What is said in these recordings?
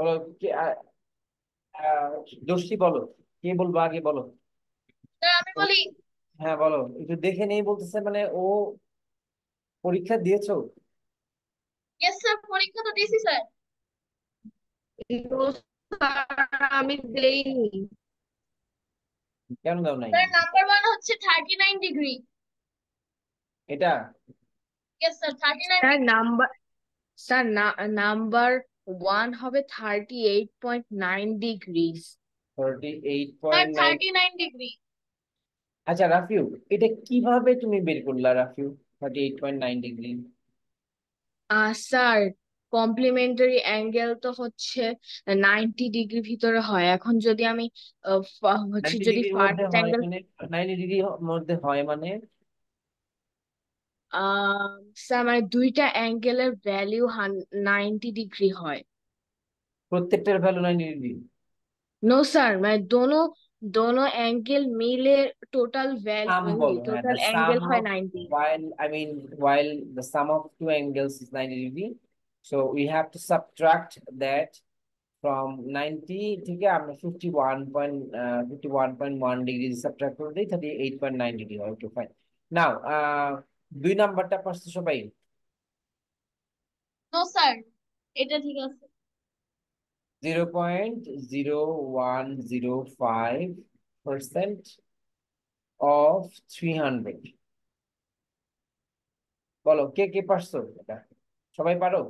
বলো কি দোষী বলো, কে বলবো আগে বলো। স্যার আমি বলি। হ্যাঁ বলো, একটু দেখে নেই বলতেছে মানে ও পরীক্ষা দিয়েছো? ইয়েস স্যার, পরীক্ষা তো দিয়েছি স্যার। No, স্যার আমি দেইনি। কেন দাও নাই? স্যার নাম্বার ওয়ান হচ্ছে 39 ডিগ্রি। এটা yes sir, 39 sir degree number sir number one হবে 38.9 ডিগ্রিজ। 38.9। Sir 39 degree. আচ্ছা রাফিউ, এটা কিভাবে তুমি বের করলা Rafiu? 38.9 degree. Sir complimentary angle তো হচ্ছে 90 ডিগ্রি ভিতরে হয়। এখন যদি আমি হচ্ছে 90 যদি ডিগ্রির মধ্যে ফার্স্ট হয় অ্যাঙ্গেল, মানে 90 ডিগ্রির মধ্যে হয় মানে স্যার মানে দুইটা অ্যাঙ্গেলের ভ্যালিউ 90 ডিগ্রি হয়। প্রত্যেকটার ভ্যালু 90 ডিগ্রি? নো স্যার মানে দোনো দোনো অ্যাঙ্গেল মিলে টোটাল সাম ভ্যালু বলো, হ্যাঁ, টোটাল the sum অ্যাঙ্গেল হয় of 90। while I mean while the sum of two angles is 90 degree, so we have to subtract that from 90 থেকে আমরা 51.1 ডিগ্রি সাবট্রাক্ট করে দিই, 38.9 ডিগ্রি হয়। Okay fine. নাও দুই নাম্বারটা পারছো সবাই? নো স্যার, এটা ঠিক আছে। 0.0105% of 300। বলো কে কে পারছো এটা? সবাই পারো?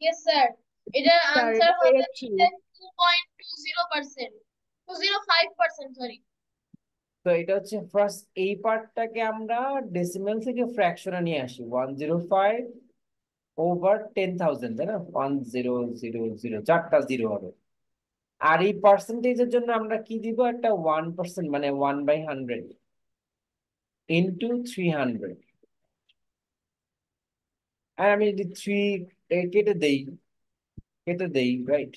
ইয়েস স্যার, এটার স্যার আনসার এটা হবে পেরেছি। হচ্ছে 2.20%, 205%, সরি। তো এটা হচ্ছে ফার্স্ট এই পার্টটাকে আমরা ডেসিমেল থেকে ফ্র্যাকশনে নিয়ে আসি, 105/10,000, তাই না? 1000, চারটা জিরো হবে। আর এই পার্সেন্টেজের জন্য আমরা কি দিব, একটা 1%, মানে 1/100 ইন্টু 300। আর আমি যদি থ্রি কেটে দেই, রাইট,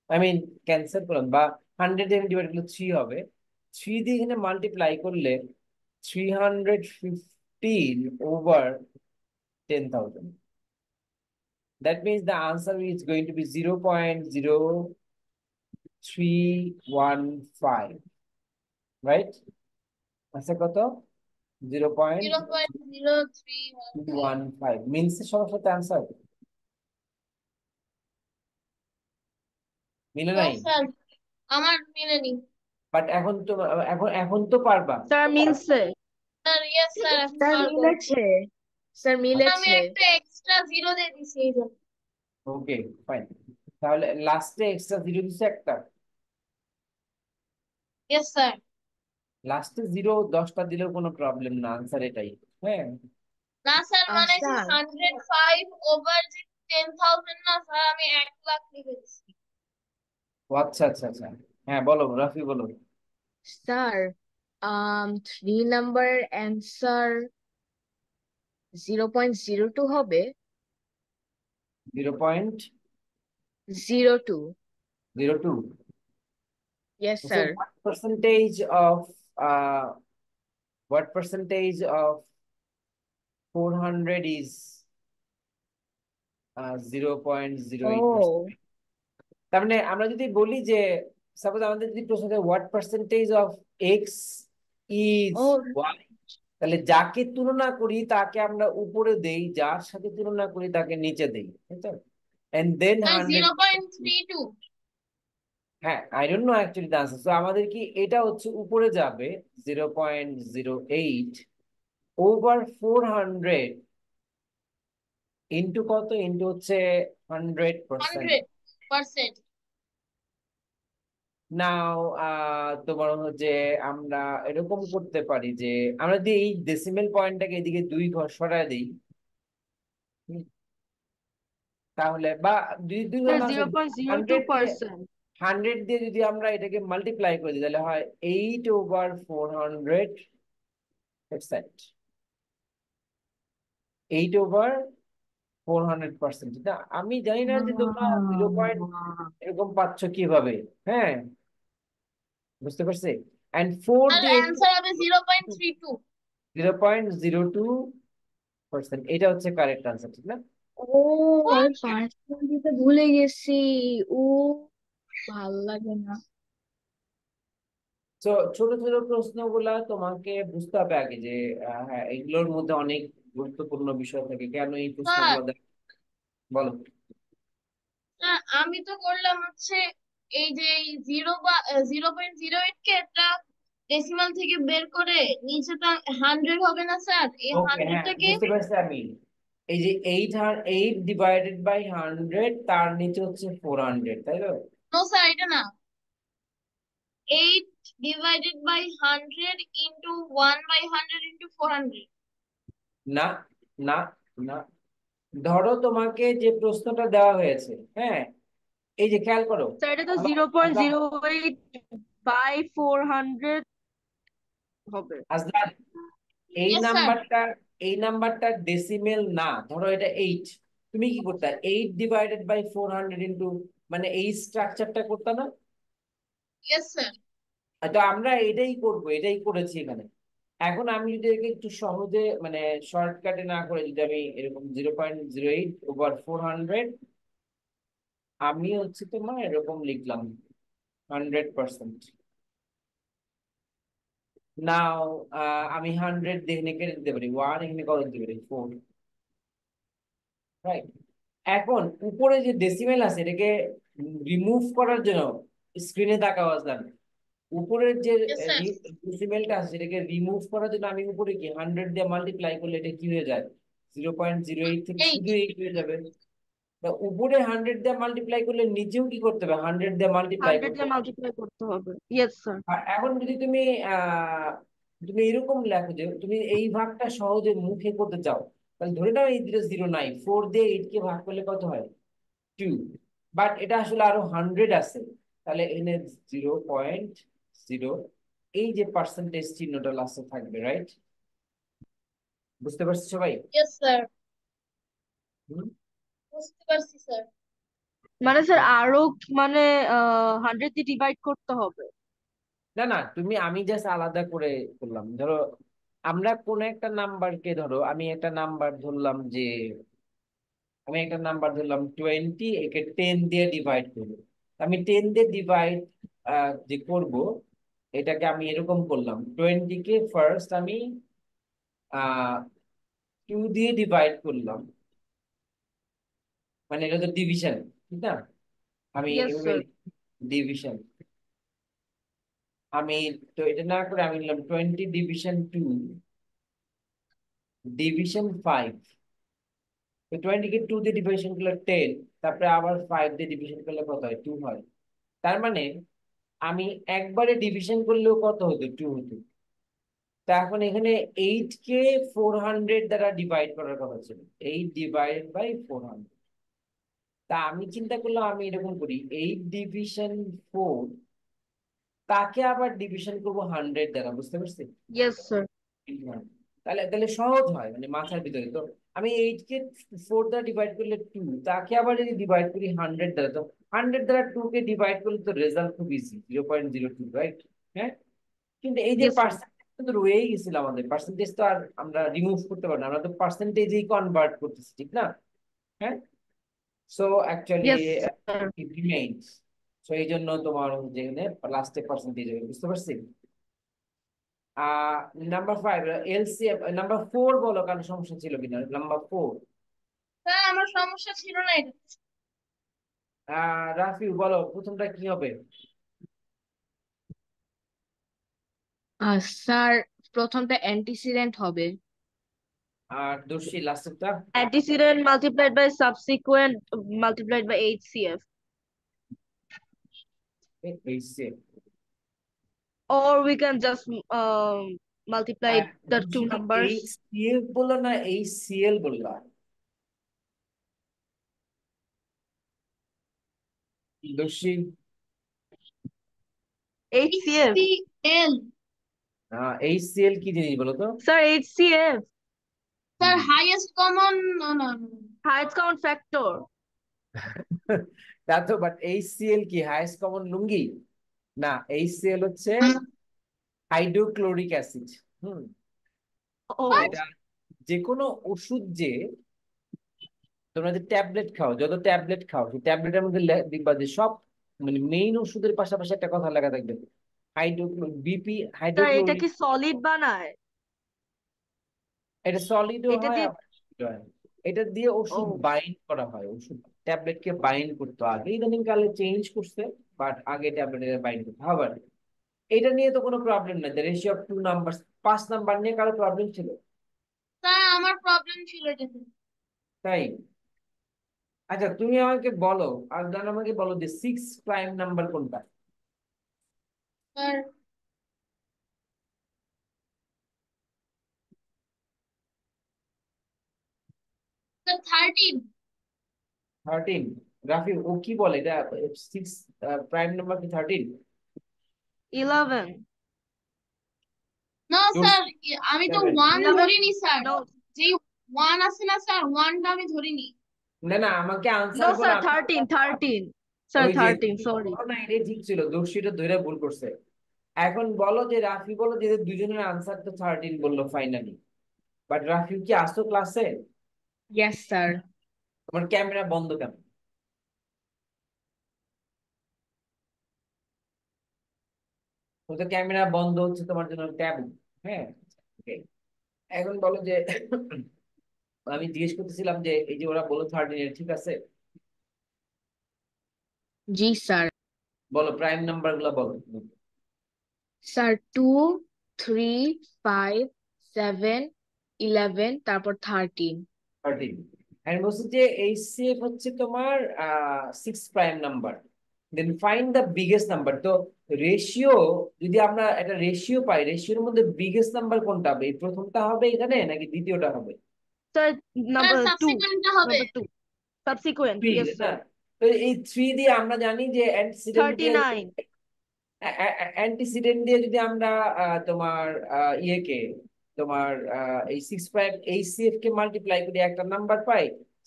আই মিন ক্যান্সেল করলাম, বা 100 দিয়ে ডিভাইড করলে 3 হবে। 3 দিয়ে এখানে মাল্টিপ্লাই করলে 315/10,000। That means the answer is going to be 0.0315, right? আচ্ছা কত? Zero point 0.0315। One five means সবার সাথে আনসার মিলে নো নাই। স্যার, আমার মিলেনি। বাট এখন তো, এখন তো পারবা। স্যার মিলছে। স্যার ইয়েস স্যার, এখন স্যার পারবো। মিলেছে। স্যার আমি মিলেছে। একটা এক্সট্রা জিরো দিয়ে দিছি এই জন্য। Okay fine. তাহলে লাস্টে এক্সট্রা জিরো দিছে একটা। Yes sir. লাস্টে জিরো 10টা দিলেও কোনো প্রবলেম না, আনসার এটাই। হ্যাঁ। না স্যার, মানে যে স্যার 105 যে 10,000, না স্যার, আমি 1 লাখ লিখে দিচ্ছি। ও আচ্ছা আচ্ছা আচ্ছা। হ্যাঁ বলো রাফি বলো। স্যার 3 নাম্বারের অ্যান্সার 0.02 হবে। 02। 0.02। Yes So sir. uh what percentage of 400 is 0.08%? ও তার মানে আমরা যদি বলি যে, সাপোজ আমাদের যদি প্রশ্ন থাকে what percentage of X is of Y, তাহলে যাকে তুলনা করি তাকে আমরা উপরে দেই, যার সাথে তুলনা করি তাকে নিচে দেই, তাই তো? And then sir 100। 0.32। হ্যাঁ, I don't know actually the answer. তো আমাদের কি এটা হচ্ছে উপরে যাবে 0.08 ওভার 400 ইন্টু কত, ইন্টু হচ্ছে 100%। 100%। নাও তোমার হচ্ছে আমরা এরকম করতে পারি যে, আমরা যদি এই ডেসিমেল পয়েন্টটাকে এদিকে 2 ঘর সরায় দিই, হুম, তাহলে বা দুই দুই ঘর স্যার না, জিরো পয়েন্ট জিরো টু 100 দিয়ে, পার্সেন্ট 100 দিয়ে যদি আমরা এটাকে মাল্টিপ্লাই করে দিই, তাহলে হয় 8/400%। 8/400%। না আমি জানি না যে তোমরা 0 পয়েন্ট এরকম পাচ্ছ কিভাবে। হ্যাঁ, বুঝতে পারছি। অ্যান্ড ফোর আর দিয়ে অ্যান্সার হবে 0.32। 0.02%, এটা হচ্ছে কারেক্ট আনসার, ঠিক না? ও, আমি পার্সেন্ট দিতে ভুলে গেছি। ও, ভাল লাগে না। তো ছোট ছোট প্রশ্নগুলা তোমাকে বুঝতে হবে আগে যে হ্যাঁ এগুলোর মধ্যে অনেক গুরুত্বপূর্ণ বিষয় থাকে, কেন এই স্যার, প্রশ্নগুলো বলো। আমি তো করলাম হচ্ছে এই যে 0.08 কে একটা ডেসিমাল থেকে বের করে নিচে তো 100 হবে না স্যার, এই ওকে, হ্যাঁ হান্ড্রেডটাকে। বুঝতে পারছি আমি। এই যে 8 ডিভাইডেড বাই 100, তার নিচে হচ্ছে 400, তাই তো? নো স্যার, এটা না। 8 ডিভাইডেড বাই 100 ইন্টু 1/100 ইন্টু 400। না, না, না। ধরো তোমাকে যে প্রশ্নটা দেওয়া হয়েছে, হ্যাঁ, এই যে খেয়াল করো। স্যার, এটা তো আমরা 0.08 বাই 400 হবে। আজলান, এই ইয়েস স্যার। নাম্বারটা এই নাম্বারটা ডেসিমেল না, ধরো এটা 8, তুমি কি করতে? 8 ডিভাইডেড বাই 400 ইন্টু, মানে এই স্ট্রাকচারটা করতে না? Yes sir. তো আমরা এটাই করব, এটাই করেছি এখানে। এখন আমি যদি একে একটু সহজে মানে শর্টকাটে না করে, যদি আমি এরকম 0.08/400, আমি হচ্ছে তোমার এরকম লিখলাম 100%। নাও আমি 100 এখানে কেটে দিতে পারি, 1 এখানে কত দিতে পারি, 4, রাইট? এখন উপরে যে ডেসিমেল আছে এটাকে রিমুভ করার জন্য স্ক্রিনে তাকাও আসলাম, উপরের যে ইয়েস স্যার। ডেসিমেলটা আছে সেটাকে রিমুভ করার জন্য আমি উপরে কি 100 দিয়ে মাল্টিপ্লাই করলে এটা কি হয়ে যায়? 0.08 থেকে এইট। শুধু 8 হয়ে যাবে। তা উপরে 100 দিয়ে মাল্টিপ্লাই করলে নিচেও কি করতে হবে? 100 দিয়ে মাল্টিপ্লাই 100 করতে দিয়ে হবে। মাল্টিপ্লাই করতে হবে। Yes sir. আর এখন যদি তুমি আহ তুমি এরকম লেখো যে তুমি এই ভাগটা সহজে মুখে করতে চাও, তাহলে ধরে নাও এই দুটো জিরো নাই, 4 দিয়ে 8 কে ভাগ করলে কত হয়? 2। বাট এটা আসলে আরো 100 আছে, তাহলে এখানে 0.0, এই যে পার্সেন্টেজ চিহ্নটা লাস্টে থাকবে, রাইট? বুঝতে পারছো সবাই? ইয়েস স্যার, হুম? বুঝতে পারছি স্যার। মানে স্যার আরো মানে 100 দিয়ে ডিভাইড করতে হবে। না না, আমি জাস্ট আলাদা করে করলাম। ধরো আমরা কোন একটা নাম্বারকে, ধরো আমি একটা নাম্বার ধরলাম 20, একে 10 দিয়ে ডিভাইড করবো। আমি 10 দিয়ে ডিভাইড যে করব, এটাকে আমি এরকম করলাম, 20 কে ফার্স্ট আমি 2 দিয়ে ডিভাইড করলাম, মানে এটা তো ডিভিশন, ঠিক না? আমি ইয়েস এভাবে স্যার। ডিভিশন, আমি তো এটা না করে আমি নিলাম 20 ডিভিশন 2 ডিভিশন 5। তো 20 কে 2 দিয়ে ডিভিশন করলে 10, তারপরে আবার 5 দিয়ে ডিভিশন করলে কত হয়? 2 হয়। তার মানে আমি একবারে ডিভিশন করলেও কত হতো? 2 হতো। তা এখন এখানে 8 কে 400 দ্বারা ডিভাইড করার কথা ছিল, 8 ডিভাইডেড বাই 400। তা আমি চিন্তা করলাম আমি এরকম করি, 8 ডিভিশন 4, তাকে আবার ডিভিশন করবো 100 দ্বারা, বুঝতে পারছি? Yes sir. তাহলে তাহলে সহজ হয় মানে মাথার ভিতরে। তো আমি 8 কে 4 দ্বারা ডিভাইড করলে 2, তাকে আবার যদি ডিভাইড করি 100 দ্বারা, তো 100 দ্বারা 2 কে ডিভাইড করলে তো রেজাল্ট খুব ইজি, 0.02, রাইট? হ্যাঁ, কিন্তু এই যে ইয়েস স্যার। পার্সেন্টেজ তো রয়েই গেছিল, আমাদের পার্সেন্টেজ তো আর আমরা রিমুভ করতে পারি না, আমরা তো পার্সেন্টেজেই কনভার্ট করতেছি, ঠিক না? হ্যাঁ। So actually yes sir. It remains. So এই জন্য তোমার যেখানে লাস্টে পার্সেন্টেজ হবে, বুঝতে পারছি? আহ নাম্বার 5, এলসিএম। নাম্বার 4 বলো, কারণ সমস্যা ছিল কিনা, নাম্বার 4। স্যার, আমার সমস্যা ছিল না এটা। রাফিউ বলো প্রথমটা কি হবে? স্যার, প্রথমটা অ্যান্টিসিডেন্ট হবে। আর দর্শী লাস্টেরটা? Antecedent multiplied by subsequent multiplied by HCF. HCL. Or we can just multiply the two Darshi numbers. HCL বললো না এইচসিএল বললা? দর্শী, HCF. HCl। এইচসিএল কি জিনিস বলো তো? Sir, HCF. Sir, highest common. না না না। Highest common factor. তা তো, বাট এইচসিএল কি হাইয়েস্ট কমন লুঙ্গি? না, এইচসিএল হচ্ছে না। Hydrochloric acid. হুম। Oh, এটা যে কোনো ওষুধ যে তোমরা যে ট্যাবলেট খাও, যত ট্যাবলেট খাও সেই ট্যাবলেটের মধ্যে দেখবা যে সব মানে মেইন ওষুধের পাশাপাশি একটা কথা লেখা থাকবে, হাইড্রো বিপি স্যার এটা হাইড্রোক্লোরিক। কি সলিড বানায়? এটা সলিডও এটা হয় দিয়ে? আবার liquid হয়। এটা দিয়ে ও ওষুধ বাইন্ড করা হয়, ওষুধ ট্যাবলেটকে বাইন্ড করতে আগে ইদানিং কালে চেঞ্জ করছে, বাট আগে ট্যাবলেটের বাইন্ড করতে হবে। এটা নিয়ে তো কোনো প্রবলেম নাই, ratio of two number, 5 number নিয়ে কারো প্রবলেম ছিল? স্যার আমার প্রবলেম ছিল এটাতে। তাই? আচ্ছা তুমি আমাকে বলো, আর জান আমাকে বলো যে 6 প্রাইম নাম্বার কোনটা? Sir sir 13। 13? রাফি ও কি বলে এটা, 6 প্রাইম নাম্বার কি 13? 11। না স্যার, আমি তো 7? 1 11? ধরিনি স্যার। নো, যে 1 আছে না স্যার, 1টা আমি ধরিনি। না না, আমাকে নো আনসার বলো স্যার, 13, 13। স্যার ওই যে 13, তুমি সরি। বলো না এটাই ঠিক ছিল, দর্শিটা ধরে ভুল করছে। এখন বলো যে রাফি বলো যে এদের দুজনের আনসার তো 13 বললো ফাইনালি, বাট রাফি কি আসতো ক্লাসে? Yes sir. তোমার ক্যামেরা বন্ধ কেন? ও তো ক্যামেরা বন্ধ হচ্ছে তোমার জন্য ট্যাব। হ্যাঁ, okay. এখন বলো যে আমি জিজ্ঞেস করতেছিলাম যে এই যে ওরা বলো 13 ঠিক আছে, জি স্যার। বলো প্রাইম নাম্বার গুলো বলো। স্যার 2, 3, 5, 7, 11, তারপর 13। 13। আমি বলছি যে এইচসিএফ হচ্ছে তোমার 6 prime number, then find the biggest number. তো রেশিও, যদি আমরা একটা রেশিও পাই, রেশিওর মধ্যে বিগেস্ট নাম্বার কোনটা হবে, এই প্রথমটা হবে এখানে নাকি দ্বিতীয়টা হবে? Sir sir number 2। সাবসিকুয়েন্টটা হবে। নাম্বার 2 সাবসিকুয়েন্ট, 3, ইয়েস না? স্যার। তো এই 3 দিয়ে আমরা জানি যে অ্যান্টিসিডেন্ট দিয়ে, 39। অ্যান্টিসিডেন্ট দিয়ে যদি আমরা তোমার ইয়েকে, তোমার এই 6 প্রাইম এইচসিএফ কে মাল্টিপ্লাই করে একটা নাম্বার পাই,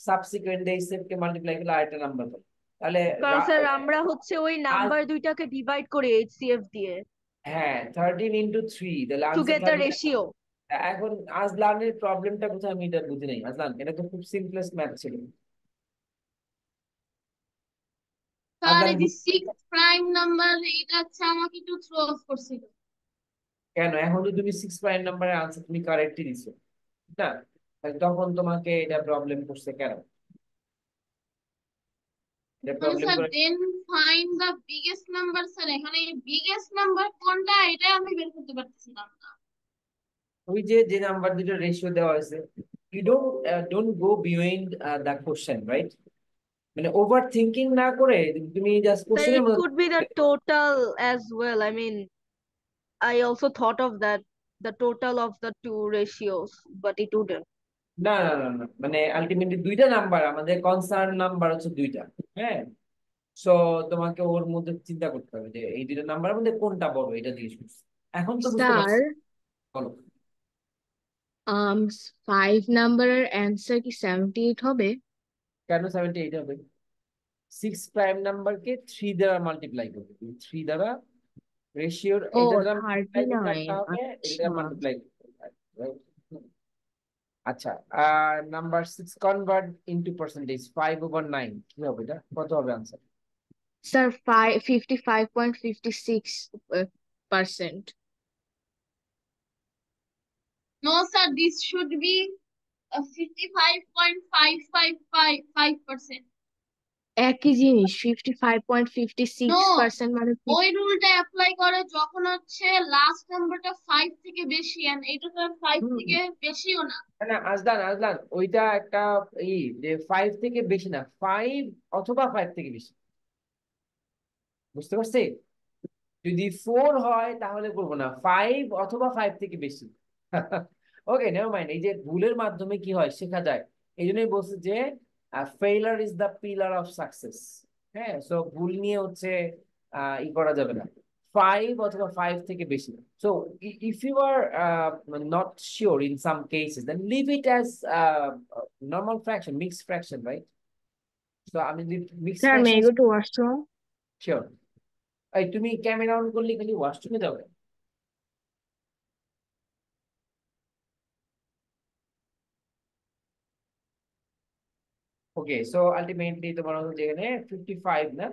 সাবসিকুয়েন্ট এইচসিএফ কে মাল্টিপ্লাই করলে আরেকটা নাম্বার পাই। তাহলে কারণ স্যার আমরা হচ্ছে ওই আজ, নাম্বার দুইটাকে ডিভাইড করি এইচসিএফ দিয়ে, হ্যাঁ 13 × 3, তাহলে to answer get the 13। Ratio. এখন আজলানের প্রবলেমটা কোথায় আমি এটা বুঝি নাই, আজলান এটা তো খুব সিম্পলেস্ট ম্যাথ ছিল। স্যার আজলান এই যে 6 প্রাইম নাম্বার, এটা হচ্ছে আমাকে একটু থ্রো অফ করছিল। কেন এখন তো তুমি 6 প্রাইম নাম্বারের আনসার তুমি কারেক্টই দিছো না, তাহলে তখন তোমাকে এটা প্রবলেম করছে কেন? এটা মানে প্রবলেম স্যার করে then find the biggest number, sir এখানে বিগেস্ট নাম্বার কোনটা এটা আমি বের করতে পারতেছিলাম না। ওই যে যে নাম্বার দুটো রেশিও দেওয়া হয়েছে, you don't go beyond the question, right? মানে ওভার থিঙ্কিং না করে তুমি জাস্ট স্যার কোশ্চেনের ইট মধ্যে। Could be the total as well, I mean I also thought of that, the total of the two ratios, but it wouldn't. না না না না, মানে আলটিমেটলি দুইটা নাম্বার, আমাদের কনসার্ন নাম্বার হচ্ছে দুইটা। হ্যাঁ, সো তোমাকে ওর মধ্যে চিন্তা করতে হবে যে এই দুইটা নাম্বারের মধ্যে কোনটা বড়, এটা জিজ্ঞেস করছি। এখন তো বুঝতে স্যার পারছি, বলো। 5 নাম্বারের অ্যান্সার কি 78 হবে? কেন 78 হবে? 6 প্রাইম নাম্বারকে 3 দ্বারা মাল্টিপ্লাই করবে, 3 দ্বারা রেশিওর ও এটা দ্বারা মাল্টিপ্লাই করলে 39, একটা হবে, এটা আচ্ছা। দ্বারা মাল্টিপ্লাই করতে হবে, right? আচ্ছা, নাম্বার 6 কনভার্ট ইনটু পার্সেন্টেজ, 5/9 কি হবে, এটা কত হবে answer? Sir 55.56%। No sir, this should be 55.555.5%। একই জিনিস, নো, 55.56% মানে ওই রুলটা অ্যাপ্লাই করে যখন হচ্ছে লাস্ট নাম্বারটা 5 থেকে বেশি, এন্ড এটা তো 5 হুম, থেকে বেশিও না। না আজলান আজলান ওইটা একটা যে 5 থেকে বেশি না, 5 অথবা 5 থেকে বেশি, বুঝতে পারছি? যদি 4 হয় তাহলে বলবো না, 5 অথবা 5 থেকে বেশি। ওকে, নেভার মাইন্ড, এই যে ভুলের মাধ্যমে কি হয় শেখা যায়, এই জন্যই বলছে যে failure is the pillar of success. হ্যাঁ, সো ভুল নিয়ে হচ্ছে ই করা যাবে না, 5 অথবা 5 থেকে বেশি। So if you are not sure in some cases, then leave it as normal fraction, mixed fraction, right? So আমি যদি mixed sir may fraction, go to washroom. Sure. এই তুমি ক্যামেরা অন করলে খালি ওয়াশরুমে যাবে? ওকে, সো আলটিমেটলি তোমার হচ্ছে এখানে 55 না,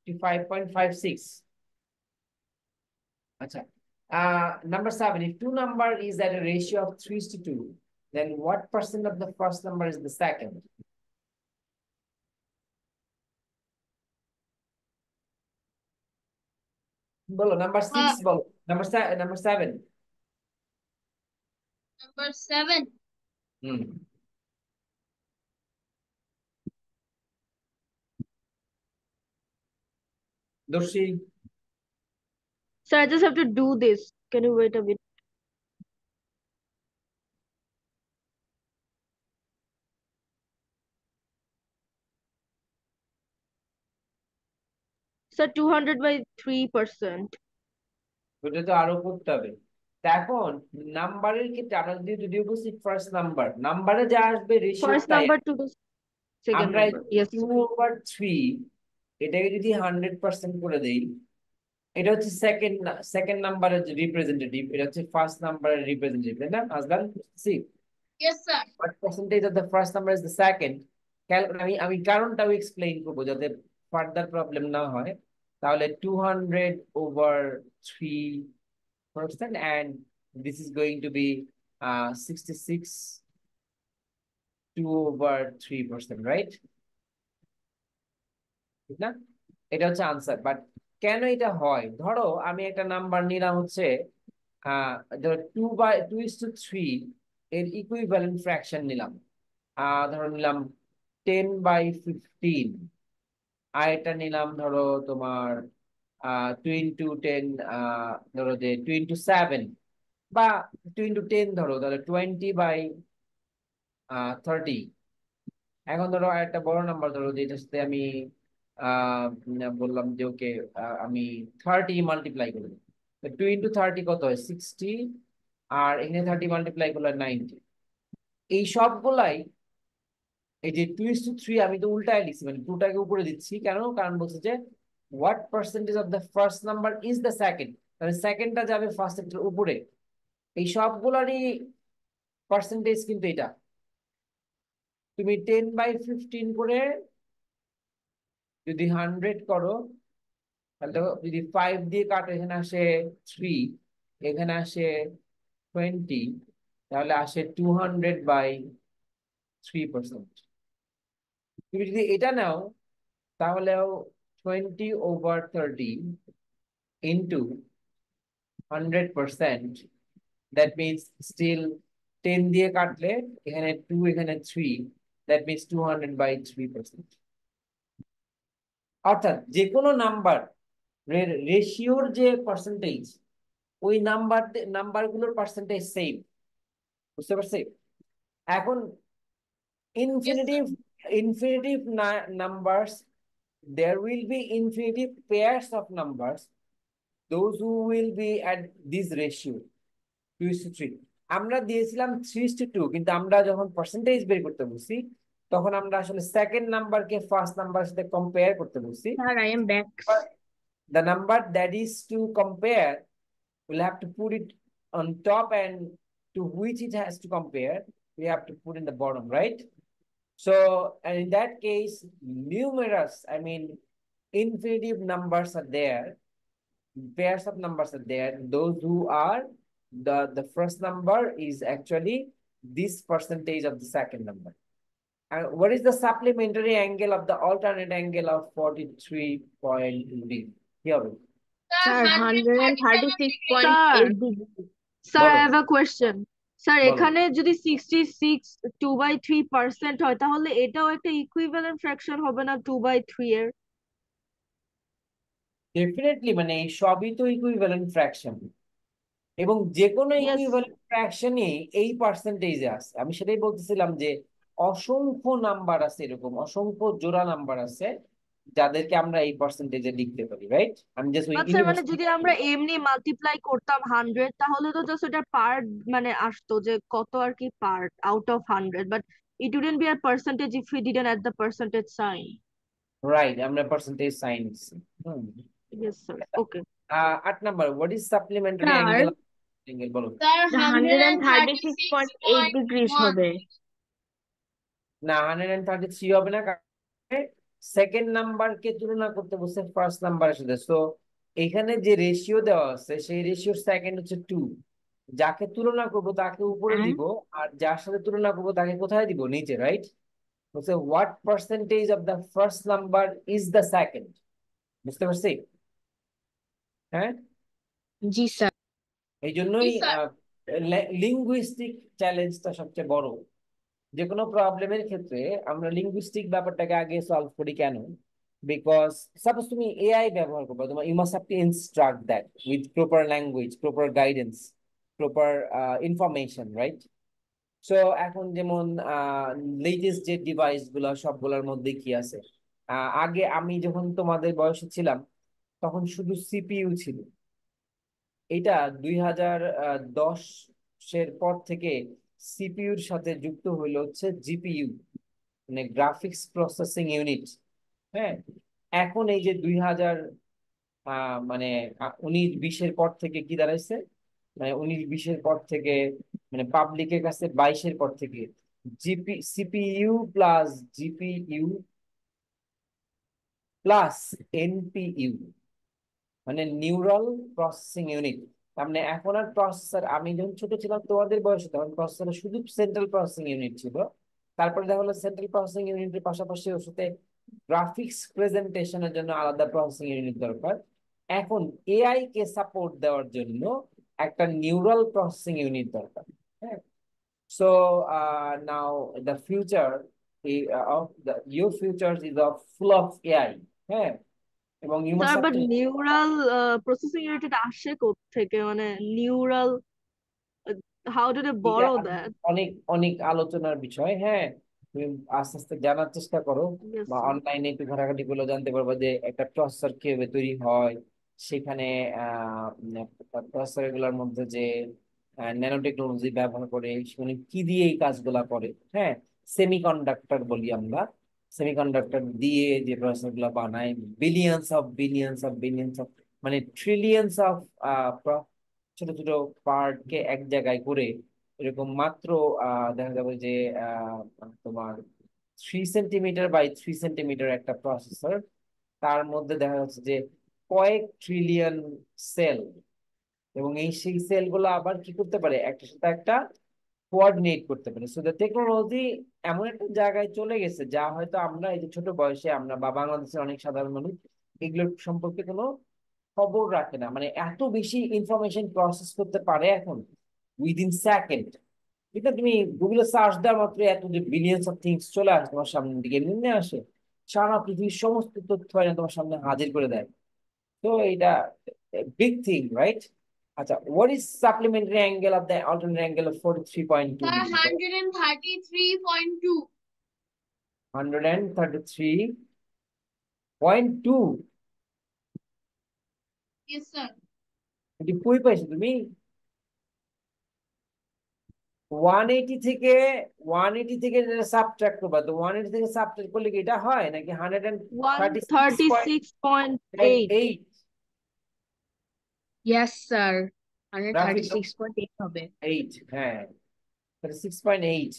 55.56। আচ্ছা, number 7, if two number is at a ratio of 3:2, then what percent of the first number is the second? বলো, নাম্বার 6 বলো, number 7। Number 7। Hmm, Darshi. Sir, I just have to do this. Can you wait a bit? Sir, 200 by 3%. ওটা তো আরো করতে হবে। তা এখন নাম্বারের ক্ষেত্রে আমরা যদিও বলছি ফার্স্ট নাম্বার, নাম্বারে যা আসবে রেশিও First তাই। number to the second আমরা number. Yes. 2/3 এটাকে যদি 100% করে দেই, এটা হচ্ছে সেকেন্ড নাম্বারের রিপ্রেজেন্টেটিভ, এটা হচ্ছে ফার্স্ট নাম্বারের রিপ্রেজেন্টেটিভ, তাই না Azlan? C yes sir. what percentage of the first number is the second? আমি কারণটাও এক্সপ্লেইন করবো যাতে ফার্দার প্রবলেম না হয়। তাহলে 200/3%, and this is going to be 66 2/3%, right? ঠিক না? এটা হচ্ছে আনসার। বাট কেন এটা হয়, ধরো আমি একটা নাম্বার নিলাম হচ্ছে ধরো 2/3 এর ইকুইভ্যালেন্ট ফ্র্যাকশন নিলাম, ধরো নিলাম 10/15, আর এটা নিলাম ধরো তোমার 2 × 10, ধরো যে 2 × 7 বা 2 × 10, ধরো তাহলে 20/30। এখন ধরো একটা বড় নাম্বার ধরো যেটার সাথে আমি বললাম যে ওকে আমি 30 মাল্টিপ্লাই করবো, 2 × 30 কত হয় 60, আর এখানে 30 মাল্টিপ্লাই করলে 90। এই সবগুলাই এই যে 2:3 আমি তো উল্টায় লিখছি, মানে টুটাকে উপরে দিচ্ছি কেন, কারণ বলছে যে what percentage of the first number is the second, তাহলে সেকেন্ডটা যাবে ফার্স্টের উপরে। এই সবগুলারই পার্সেন্টেজ কিন্তু এটা। তুমি 10/15 করে যদি 100 করো, তাহলে দেখো যদি 5 দিয়ে কাটো, এখানে আসে 3, এখানে আসে 20, তাহলে আসে 200/3%। তুমি যদি এটা নাও তাহলেও 20/30 into 100%, that means still 10 দিয়ে কাটলে এখানে 2 এখানে 3, that means 200/3%। অর্থাৎ যে কোনো নাম্বার রেশিওর যে পার্সেন্টেজ, ওই নাম্বারগুলোর পার্সেন্টেজ সেম, বুঝতে পারছি? এখন yes sir. infinitive numbers, there will be infinitive pairs of numbers, those who will be at this ratio 2:3। আমরা দিয়েছিলাম 3:2, কিন্তু আমরা যখন পার্সেন্টেজ বের করতে বলছি তখন আমরা আসলে সেকেন্ড নাম্বারকে ফার্স্ট নাম্বারের সাথে কম্পেয়ার করতে বলছি। Sir, I am back. The number that is to compare, we'll have to put it on top, and to which it has to compare, we have to put in the bottom, right? So, and in that case, numerous, I mean, infinitive numbers are there, pairs of numbers are there. Those who are the first number is actually this percentage of the second number. And what is the supplementary angle of the alternate angle of 43.3? Here. Sir Sir, 137 136.8 Sir, degrees. sir, I বলো have a question. Sir বলো এখানে যদি 66 2/3% হয় তাহলে এটাও একটা equivalent fraction হবে না 2/3 এর? ডেফিনেটলি, মানে এই সবই তো ইকুইভ্যালেন্ট ফ্র্যাকশন, এবং যে কোনো Yes. ইকুইভ্যালেন্ট ফ্র্যাকশনই এই পার্সেন্টেজে আছে। আমি সেটাই বলতেছিলাম যে অসংখ্য নাম্বার আছে, এরকম অসংখ্য জোড়া নাম্বার আছে যাদেরকে আমরা এই পার্সেন্টেজে লিখতে পারি, রাইট? আমি জাস্ট ওই আচ্ছা মানে যদি আমরা এমনি মাল্টিপ্লাই করতাম 100 তাহলে তো জাস্ট এটা পার্ট মানে আসতো যে কত আর কি part out of 100, but it wouldn't be a percentage if we didn't add the percentage sign. Right, আমরা percentage signs. Yes sir, okay. 8 number, what is supplementary Sir, angle? বলো। Sir the 136.8 degrees 136.1। হবে। না, 133 হবে না, second নাম্বারকে তুলনা করতে বলছে first নাম্বারের সাথে। তো এখানে যে রেশিও দেওয়া আছে সেই রেশিওর সেকেন্ড হচ্ছে 2। যাকে তুলনা করব তাকে উপরে হ্যাঁ, দিব, আর যার সাথে তুলনা করব তাকে কোথায় দিব, নিচে, রাইট? বলছে what percentage of the first number is the second. বুঝতে পারছি? হ্যাঁ, জি স্যার। এই জি জন্যই স্যার। লিঙ্গুইস্টিক চ্যালেঞ্জটা সবচেয়ে বড়। যে কোনো প্রবলেমের ক্ষেত্রে আমরা লিঙ্গুইস্টিক ব্যাপারটাকে আগে সলভ করি কেন? বিকজ সাপোজ তুমি এআই ব্যবহার করবে, তোমার you must have to instruct that with proper language, proper guidance, proper information, right? So এখন যেমন লেটেস্ট যে ডিভাইস গুলো সবগুলোর মধ্যে কি আছে, আগে আমি যখন তোমাদের বয়সে ছিলাম তখন শুধু সিপিইউ ছিল। এটা 2010-এর পর থেকে সিপিইউর সাথে যুক্ত হইলো হচ্ছে জিপিইউ, মানে গ্রাফিক্স প্রসেসিং ইউনিট। হ্যাঁ, এখন এই যে মানে 19-20-এর পর থেকে কি দাঁড়াইছে, মানে 19-20-এর পর থেকে, মানে পাবলিকের কাছে 22-এর পর থেকে CPU plus GPU plus NPU, মানে নিউরাল প্রসেসিং ইউনিট। তার মানে এখন আর প্রসেসর, আমি যখন ছোট ছিলাম তোমাদের বয়সে তখন প্রসেসর শুধু সেন্ট্রাল প্রসেসিং ইউনিট ছিল। তারপরে দেখা হলো সেন্ট্রাল প্রসেসিং ইউনিটের পাশাপাশি ওর সাথে গ্রাফিক্স প্রেজেন্টেশনের জন্য আলাদা প্রসেসিং ইউনিট দরকার। এখন এআই কে সাপোর্ট দেওয়ার জন্য একটা নিউরাল প্রসেসিং ইউনিট দরকার। হ্যাঁ, so now the future of the your future is of full of AI. হ্যাঁ, এবং you must sir have but to. Neural processing unit আসে থেকে, মানে নিউরাল হাউ ডু দে এটা বরো আসলে দ্যাট? অনেক অনেক আলোচনার বিষয়। হ্যাঁ, তুমি আস্তে আস্তে জানার চেষ্টা করো, ইয়েস বা স্যার। অনলাইনে একটু ঘাটাঘাটি করলে জানতে পারবে যে একটা প্রসেসর কিভাবে তৈরি হয়। সেখানে প্রসেসর গুলোর মধ্যে যে ন্যানো টেকনোলজি ব্যবহার করে সেখানে কি দিয়ে এই কাজগুলা করে। হ্যাঁ, সেমিকন্ডাক্টর বলি আমরা, সেমিকন্ডাক্টর দিয়ে যে প্রসেসর গুলা বানায়, বিলিয়ন্স অফ মানে ট্রিলিয়ন্স অফ ছোট ছোট পার্ট কে এক জায়গায় করে, এরকম মাত্র দেখা যাবে যে তোমার 3 সেন্টিমিটার বাই 3 সেন্টিমিটার একটা প্রসেসর, তার মধ্যে দেখা যাচ্ছে যে কয়েক ট্রিলিয়ন সেল। এবং সেই সেল গুলো আবার কি করতে পারে, একটার সাথে একটা কোঅর্ডিনেট করতে পারে। সো দ্য টেকনোলজি এমন একটা জায়গায় চলে গেছে যা হয়তো আমরা এই যে ছোট বয়সে আমরা বা বাংলাদেশের অনেক সাধারণ মানুষ এগুলোর সম্পর্কে কোনো খবর রাখে না। মানে এত বেশি ইনফরমেশন প্রসেস করতে পারে এখন উইদিন সেকেন্ড। এটা তুমি গুগলে সার্চ দেওয়া মাত্র এত যে বিলিয়ন্স অফ থিংস চলে আসে তোমার সামনের দিকে, এমনি আসে সারা পৃথিবীর সমস্ত তথ্য এনে তোমার সামনে হাজির করে দেয়। তো এটা বিগ থিং, রাইট? আচ্ছা, what is supplementary angle of the alternate angle of 43.2 sir degree? 133.2। 133.2? Yes sir. এটি কই পাইছো তুমি? 180 থেকে 180 থেকে সাবট্রাক্ট করবা, তো 180 থেকে সাবট্রাক্ট করলে কি এটা হয় নাকি hundred and one thirty six thirty point six point eight eight yes sir, hundred thirty graphic six point eight হবে। 8, হ্যাঁ, 6.8।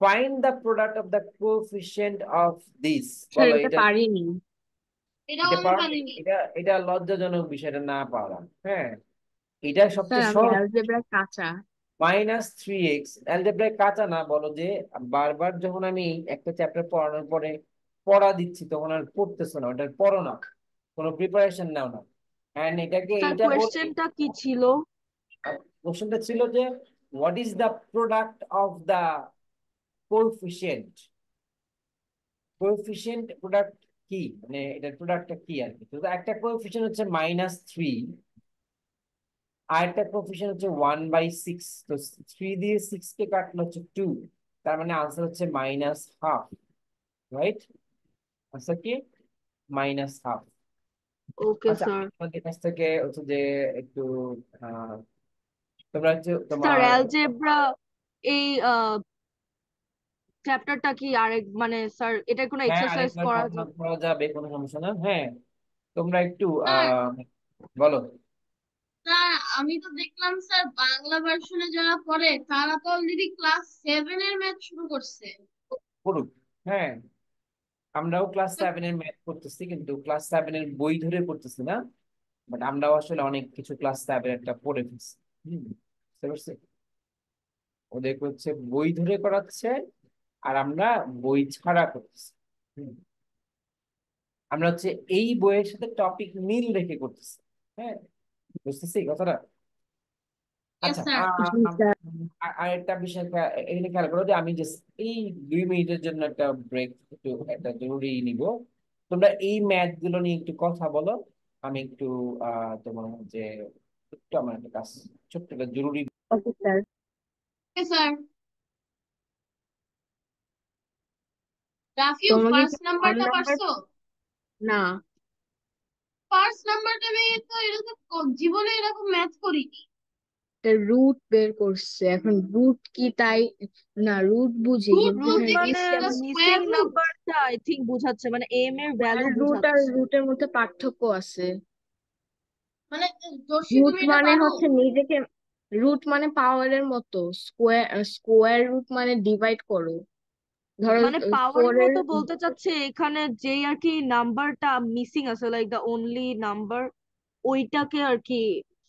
Find the product of the coefficient of this. Sir বলো এটা এটা। পারিনি। এটাও এটা আমি পারো? পারিনি। এটা লজ্জাজনক বিষয়টা না পারা। হ্যাঁ, এটা স্যার সবচেয়ে আমি সহজ। অ্যালজেব্রা কাঁচা। -3x অ্যালজেব্রায় কাঁচা না, বলো যে বারবার যখন আমি একটা চ্যাপ্টার পড়ানোর পরে পড়া দিচ্ছি তখন আর পড়তেছো না, ওটার পড়ো না, কোনো প্রিপারেশন নাও না। এন্ড এটাকে স্যার এইটা বলে, কোয়েশ্চেনটা কি ছিল? কোশ্চেনটা ছিল যে what is the product of the coefficient. Coefficient product কি, মানে এটার প্রোডাক্টটা কি আর কি। তো একটা কোএফিসিয়েন্ট হচ্ছে -3, আর একটা কোএফিসিয়েন্ট হচ্ছে 1/6। তো 3 দিয়ে 6 কে কাটলে হচ্ছে 2, তার মানে আনসার হচ্ছে -12, রাইট? আনসার কি? -12। ওকে আচ্ছা, স্যার। আমি তোমাদের কাছ থেকে হচ্ছে যে একটু আহ তোমরা হচ্ছে স্যার তোমার, অ্যালজেব্রা এই চ্যাপ্টারটা কি আরেক, মানে স্যার এটা কোনো হ্যাঁ, এক্সারসাইজ আরেকবার করা পড়ানো যাবে? করা যাবে, কোনো সমস্যা না। হ্যাঁ, তোমরা একটু স্যার, বলো। স্যার আমি তো দেখলাম স্যার বাংলা ভার্সনে যারা পড়ে তারা তো অলরেডি ক্লাস 7 এর ম্যাথ শুরু করছে। করুক। হ্যাঁ, আমরাও ক্লাস 7 এর ম্যাথ করতেছি, কিন্তু ক্লাস 7 এর বই ধরে করতেছি না। বাট আমরাও আসলে অনেক কিছু ক্লাস 7 একটা পড়ে ফেলছি। বুঝতে পারছি? ওদের হচ্ছে বই ধরে করাচ্ছে, আর আমরা বই ছাড়া করতেছি। হুম। আমরা হচ্ছে এই বইয়ের সাথে টপিক মিল রেখে করতেছি। হ্যাঁ, বুঝতেছি কথাটা? ইয়েস আচ্ছা, স্যার। জি স্যার। আরেকটা বিষয় এখানে খেয়াল করো যে আমি জাস্ট এই 2 মিনিটের জন্য একটা ব্রেক, একটু একটা জরুরি নিব। তোমরা এই ম্যাথ গুলো নিয়ে একটু কথা বলো। আমি একটু তোমার যে একটু আমার একটা কাজ, ছোট্ট একটা জরুরি। Okay sir. স্যার, রাফিউ তোমাকে কি ফার্স্ট ওয়ান নাম্বারটা নাম্বার? পারছো? না, ফার্স্ট নাম্বারটা আমি তো এরকম জীবনে এরকম ম্যাথ করিনি। রুট বের করছে, এখন রুট কি তাই? না, রুট বুঝি, রুট কিন্তু রুট এখানে দেখি মানে এলসিএম। Square missing root. নাম্বারটা আই থিংক বুঝাচ্ছে, মানে এম এর ভ্যালু রুট আর বুঝাচ্ছে। রুটের মধ্যে পার্থক্য আছে। মানে দর্শী রুট তুমি এটা মানে পারো? হচ্ছে নিজেকে, রুট মানে পাওয়ারের মতো, স্কোয়ার রুট মানে ডিভাইড করো। ধরো মানে পাওয়ারের 4-এর। মতো বলতে চাচ্ছে এখানে যেই আর কি নাম্বারটা মিসিং আছে, লাইক দ্য অনলি নাম্বার, ওইটাকে আর কি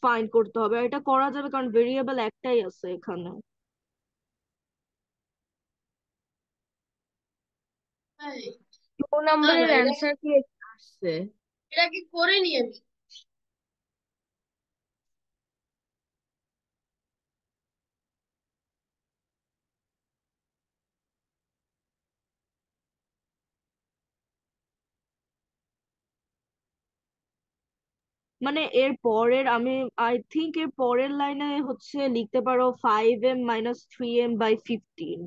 ফাইন্ড করতে হবে। আর এটা করা যাবে কারণ ভেরিয়েবল একটাই আছে এখানে। 2 না না, নম্বরের এটা অ্যান্সার কি আসছে? এটা কি করিনি আমি। মানে এর পরের আমি আই থিংক এর পরের লাইনে হচ্ছে লিখতে পারো 5m - 3m/15।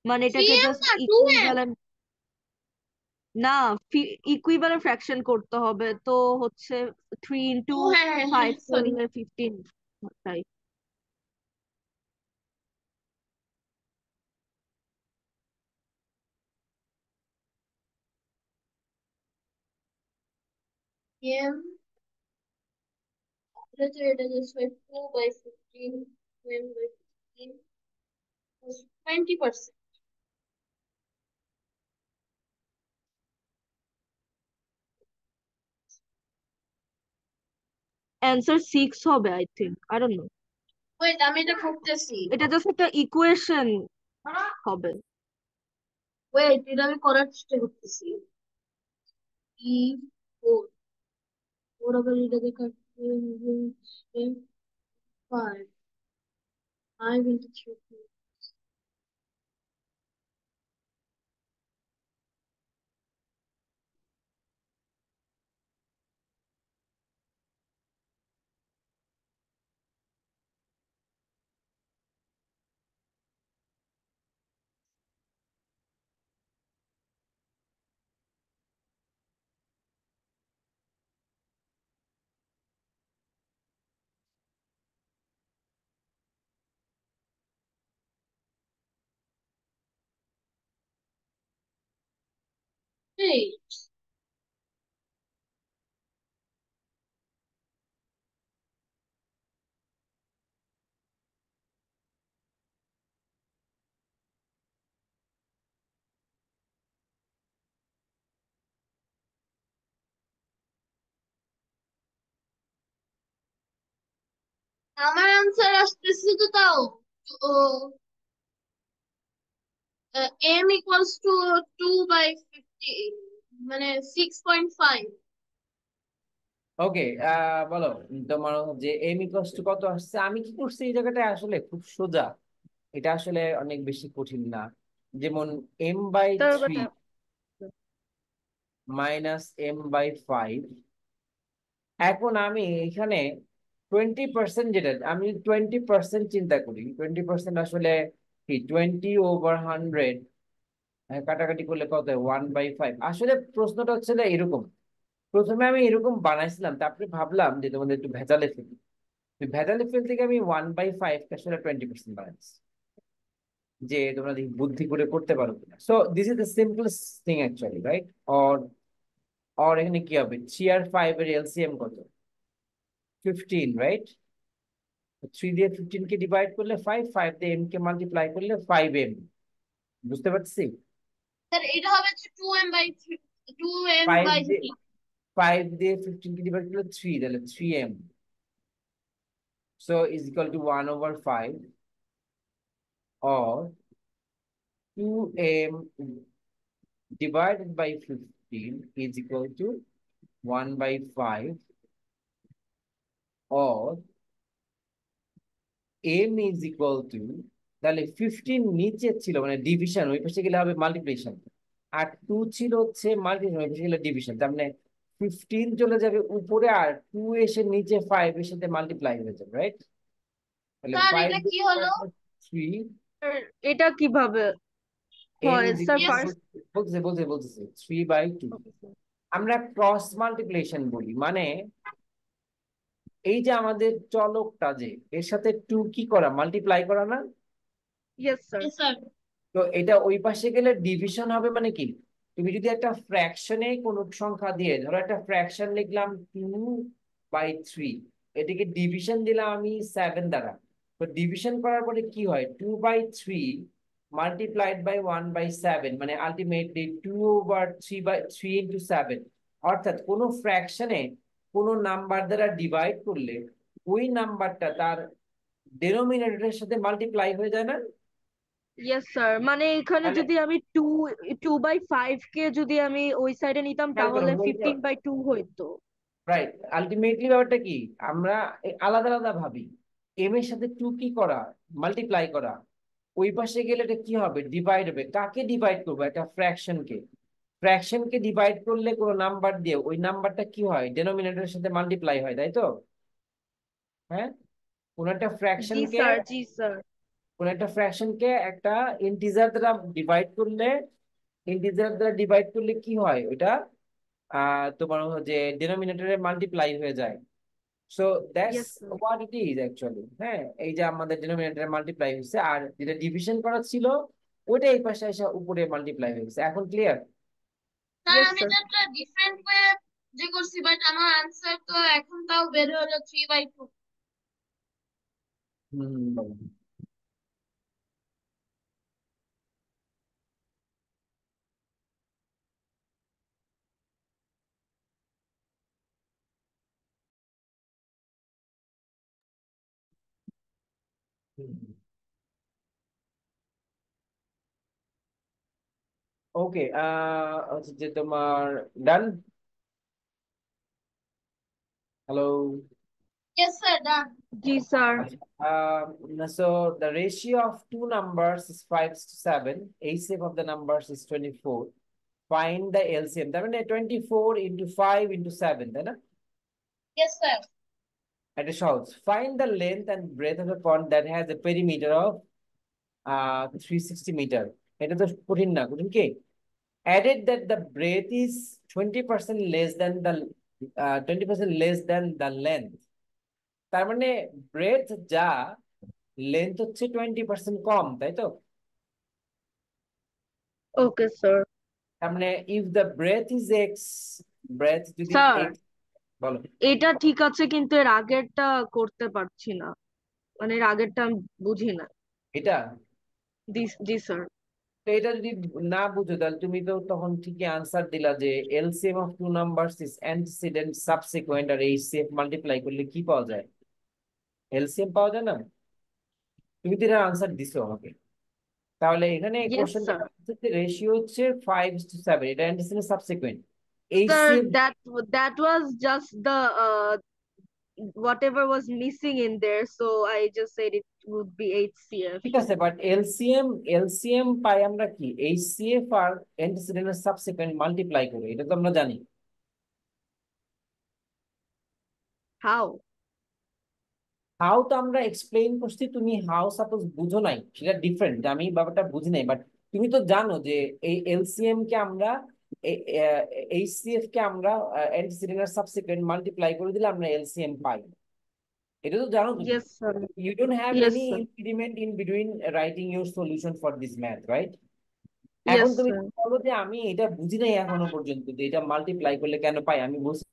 মানে থ্রি এটাকে এম জাস্ট না, 2m। ইকুইভ্যালেন্ট, না ইকুইভ্যালেন্ট ফ্র্যাকশন করতে হবে তো হচ্ছে 3 ইন্টু ও হ্যাঁ হ্যাঁ হ্যাঁ, 5 সরি। করলে 15। তাই এম, এটা জাস্ট 2/15, 2m/15, 20%। অ্যান্সার 6 হবে I think, I don't know. Wait, আমি এটা করতেছি। এটা জাস্ট একটা ইকুয়েশন হবে। ওয়েট, এটা আমি করার চেষ্টা করতেছি। ই ফোর, ফোর আবার এটাকে কাটতে হবে হচ্ছে 5, 5 × 3। এই, আমার আনসার আসতেছে তো তাও। ও, m = 2/15, মানে 6.5। ওকে, বলো। তোমার যে এম ইকুয়ালস টু কত আসছে? আমি কি করছি এই জায়গাটায়? আসলে খুব সোজা, এটা আসলে অনেক বেশি কঠিন না। যেমন তোর m/3 কথা। -m/5। এখন আমি এখানে 20%, যেটা আমি 20% চিন্তা করি, 20% আসলে কি 20/100, কাটাকাটি করলে কত হয়? 1/5। আসলে প্রশ্নটা হচ্ছে না এরকম। প্রথমে আমি এরকম বানাইছিলাম, তারপরে ভাবলাম যে তোমাদের একটু ভেজালে ফেলি। ভেজালে ফেল থেকে আমি 1/5 আসলে 20% বানাইছি, যে তোমরা দেখি বুদ্ধি করে করতে পারো কিনা। So this is the simplest thing actually, right? Or or এখানে কি হবে? 3 আর 5 এর এলসিএম কত? 15, রাইট? 3 দিয়ে 15 কে ডিভাইড করলে 5, 5 দিয়ে m কে মাল্টিপ্লাই করলে 5m। বুঝতে পারছি? স্যার এটা হবে হচ্ছে 2m ফাইভ বাই দিয়ে 3। 15 কে ডিভাইড করলে 3, তাহলে 3m, so is equal to 1/5, or 2m divided by 15 is equal to 1/5, or m is equal to, তাহলে 15 নিচে ছিল মানে ডিভিশন, ওই পাশে গেলে হবে মাল্টিপ্লিকেশন, আর 2 ছিল হচ্ছে মাল্টিপ্লিকেশন, ওই পাশে গেলে ডিভিশন। তার মানে 15 চলে যাবে উপরে, আর 2 এসে নিচে 5 এর সাথে মাল্টিপ্লাই হয়ে যাবে, রাইট? তাহলে স্যার 5 এটা কি হলো? 3, Sir, এটা কিভাবে m হয় is sir? equal to, yes বলতেছে 3/2। আমরা ক্রস মাল্টিপ্লিকেশন বলি, মানে এই যে আমাদের চলকটা, যে এর সাথে 2 কি করা, মাল্টিপ্লাই করা না? Yes sir. স্যার। তো এটা ওই পাশে গেলে ডিভিশন হবে, মানে কি, তুমি যদি একটা ফ্র্যাকশনে কোনো সংখ্যা দিয়ে, ধরো একটা ফ্র্যাকশন লিখলাম 2/3, এটাকে ডিভিশন দিলাম আমি 7 দ্বারা, তো ডিভিশন করার পরে কি হয়, 2/3 মাল্টিপ্লাইড বাই 1/7, মানে আলটিমেটলি 2/3/3 × 7। অর্থাৎ কোনো ফ্র্যাকশনে কোনো নাম্বার দ্বারা ডিভাইড করলে ওই নাম্বারটা তার ডেনোমিনেটরের সাথে মাল্টিপ্লাই হয়ে যায় না? ইয়েস স্যার, মানে এখানে তাহলে যদি আমি 2/5 কে যদি আমি ওই সাইডে নিতাম খেয়াল করো, তাহলে 15/2 হইতো। রাইট, আলটিমেটলি ব্যাপারটা কি, আমরা আলাদা আলাদা ভাবি। এম এর সাথে 2 কি করা, মাল্টিপ্লাই করা, ওই পাশে গেলে এটা কি হবে, ডিভাইড হবে। কাকে ডিভাইড করবো, একটা ফ্র্যাকশনকে। ফ্র্যাকশনকে ডিভাইড করলে কোনো নাম্বার দিয়ে ওই নাম্বারটা কি হয়, ডেনোমিনেটরের সাথে মাল্টিপ্লাই হয়, তাই তো? হ্যাঁ, কোন একটা জি ফ্র্যাকশনকে, স্যার, জি স্যার। একটা ইন্টিজার দ্বারা ডিভাইড করলে, কি হয় ওইটা, তোমার যে ডিনোমিনেটরে মাল্টিপ্লাই হয়ে যায়। So that's yes sir. What it is actually. হ্যাঁ, এই যে আমাদের ডিনোমিনেটরে মাল্টিপ্লাই হয়েছে, আর যেটা ডিভিশন করা ছিল ওইটা এই পাশে এসে উপরে মাল্টিপ্লাই হয়ে গেছে। এখন ক্লিয়ার? স্যার ইয়েস আমি স্যার। তো একটা ডিফারেন্ট ওয়ে যে করছি, বাট আমার আনসার তো এখন তাও বের হলো 3/2। বলো। ওকে, হচ্ছে যে তোমার done. Hello. Yes sir, done. জি sir. So the ratio of two numbers is 5:7. HCF of the numbers is 24. Find the LCM. That means 24 into 5 into 7, তাই না? Yes sir. এটা সহজ। Find the length and breadth of a pond that has a perimeter of 360 meter. এটা তো কঠিন না, কঠিন কি? Added that the breadth is 20% less than the 20% less than the length. তার মানে ব্রেথ যা, লেন্থ হচ্ছে 20% কম, তাই তো? Okay sir. তার মানে if the breadth is X, breadth যদি স্যার, এক্স, বলো। এটা ঠিক আছে কিন্তু এর আগেরটা করতে পারছি না, মানে এর আগেরটা আমি বুঝি না। এটা, জি স্যার। তো এটা যদি না বুঝো তাহলে তুমি তো তখন ঠিকই আনসার দিলা যে LCM of two numbers is antecedent subsequent, আর এইচসিএফ মাল্টিপ্লাই করলে কি পাওয়া যায়, এলসিএম পাওয়া যায় না? তুমি তো এটা আনসার দিছো আমাকে। তাহলে এখানে ইয়েস কোশ্চেনটা স্যার। রেশিও হচ্ছে 5:7, এটা antecedent subsequent. Sir, HCF, that was just the whatever was missing in there, so I just said it would be HCF. ঠিক আছে, বাট এলসিএম পাই আমরা কি, এইচসিএফ আর অ্যান্টিসিডেন্ট সাবসিকুয়েন্ট মাল্টিপ্লাই করে, এটা তো আমরা জানি। How? হাউ তো আমরা এক্সপ্লেইন করছি, তুমি হাউ সাপোজ বুঝো নাই, সেটা ডিফারেন্ট, আমি ব্যাপারটা বুঝি নাই, বাট তুমি তো জানো যে এই এলসিএম কে আমরা, এইচসিএফ কে আমরা অ্যান্টিসিডেন্ট সাবসিকুয়েন্ট মাল্টিপ্লাই করে দিলে আমরা এলসিএম পাই, এটা তো জানো তুমি। Yes, sir. You don't have Yes, any sir. impediment in between writing your solution for this math, right? এখন Yes, তুমি sir. বলো যে আমি এটা বুঝি নাই এখনো পর্যন্ত, যে এটা মাল্টিপ্লাই করলে কেন পাই, আমি বুঝছি